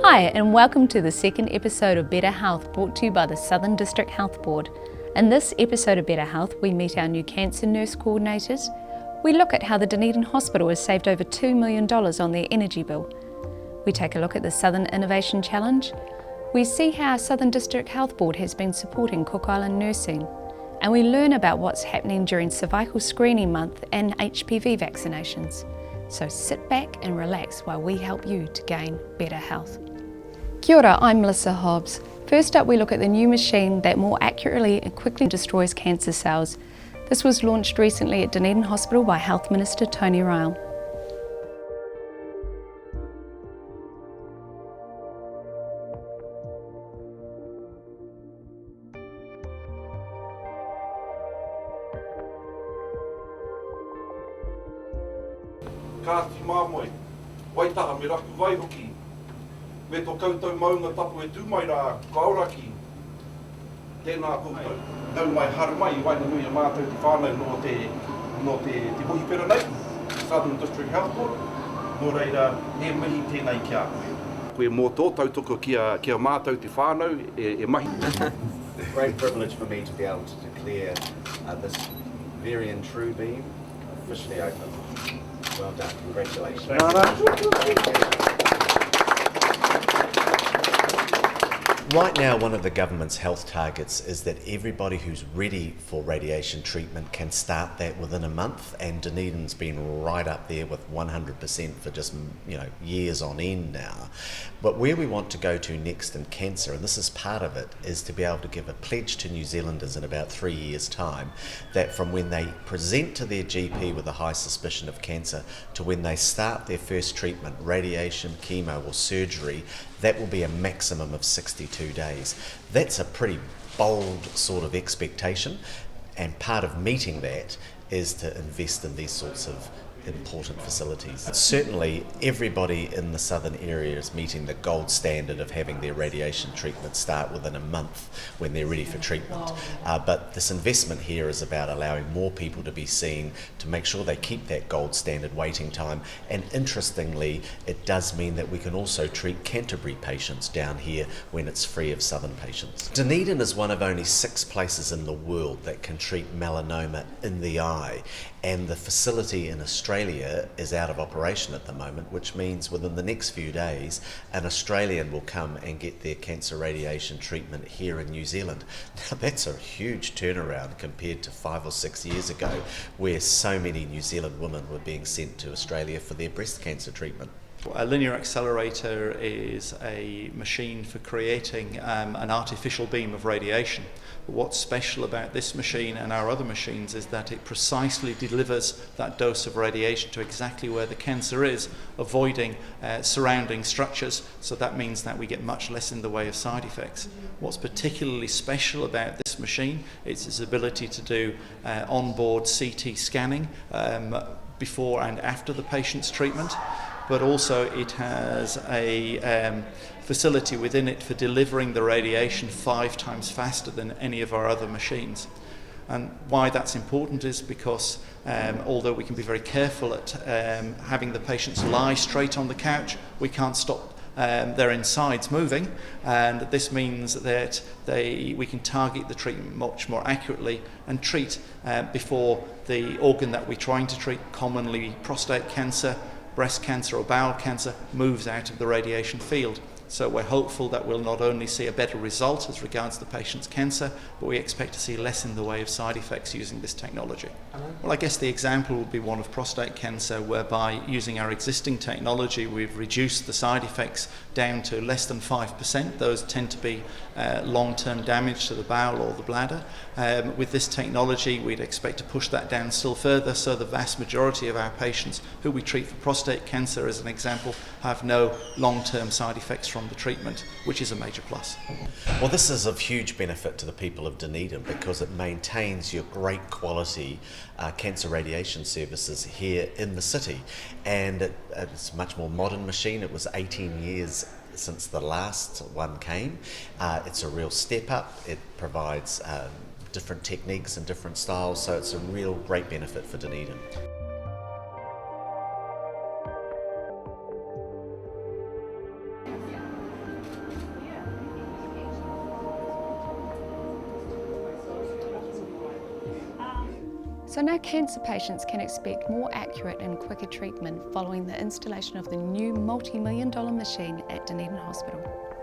Hi, and welcome to the second episode of Better Health, brought to you by the Southern District Health Board. In this episode of Better Health, we meet our new cancer nurse coordinators. We look at how the Dunedin Hospital has saved over $2 million on their energy bill. We take a look at the Southern Innovation Challenge. We see how our Southern District Health Board has been supporting Cook Island nursing. And we learn about what's happening during Cervical Screening Month and HPV vaccinations. So sit back and relax while we help you to gain better health. Kia ora, I'm Melissa Hobbs. First up, we look at the new machine that more accurately and quickly destroys cancer cells. This was launched recently at Dunedin Hospital by Health Minister Tony Ryall. Kāti māmoe, waitaha me raku vai hoki. Me tō koutou maunga tapu e tūmai rā kaoraki. Tēnā koutou. Nau mai haru mai, waina nui a mātou te whānau no te hohi pera nei, Southern District Health Board. Nō reira, he mihi tēnei ki a koe. Koe mō tō tautoko kia mātou te whānau e mahi. Great privilege for me to be able to declare this very and true beam officially open. Well done, congratulations. Right now, one of the government's health targets is that everybody who's ready for radiation treatment can start that within a month, and Dunedin's been right up there with 100% for just years on end now. But where we want to go to next in cancer, and this is part of it, is to be able to give a pledge to New Zealanders in about 3 years' time that from when they present to their GP with a high suspicion of cancer to when they start their first treatment, radiation, chemo or surgery, that will be a maximum of 62 days. That's a pretty bold sort of expectation, and part of meeting that is to invest in these sorts of important facilities. Certainly everybody in the southern area is meeting the gold standard of having their radiation treatment start within a month when they're ready for treatment. But this investment here is about allowing more people to be seen, to make sure they keep that gold standard waiting time, and interestingly it does mean that we can also treat Canterbury patients down here when it's free of southern patients. Dunedin is one of only 6 places in the world that can treat melanoma in the eye, and the facility in Australia is out of operation at the moment, which means within the next few days an Australian will come and get their cancer radiation treatment here in New Zealand. Now that's a huge turnaround compared to 5 or 6 years ago, where so many New Zealand women were being sent to Australia for their breast cancer treatment. A linear accelerator is a machine for creating an artificial beam of radiation. What's special about this machine and our other machines is that it precisely delivers that dose of radiation to exactly where the cancer is, avoiding surrounding structures, so that means that we get much less in the way of side effects. What's particularly special about this machine is its ability to do onboard CT scanning before and after the patient's treatment, but also it has a facility within it for delivering the radiation 5 times faster than any of our other machines. And why that's important is because although we can be very careful at having the patients lie straight on the couch, we can't stop their insides moving, and this means that we can target the treatment much more accurately and treat before the organ that we're trying to treat, commonly prostate cancer, breast cancer or bowel cancer, moves out of the radiation field. So we're hopeful that we'll not only see a better result as regards the patient's cancer, but we expect to see less in the way of side effects using this technology. Well, I guess the example would be one of prostate cancer, whereby using our existing technology we've reduced the side effects down to less than 5%. Those tend to be long-term damage to the bowel or the bladder. With this technology we'd expect to push that down still further, so the vast majority of our patients who we treat for prostate cancer, as an example, have no long-term side effects from the treatment, which is a major plus. Well, this is of huge benefit to the people of Dunedin because it maintains your great quality cancer radiation services here in the city, and it's a much more modern machine. It was 18 years since the last one came. It's a real step up. It provides different techniques and different styles, so it's a real great benefit for Dunedin. So now cancer patients can expect more accurate and quicker treatment following the installation of the new multi-million-dollar machine at Dunedin Hospital.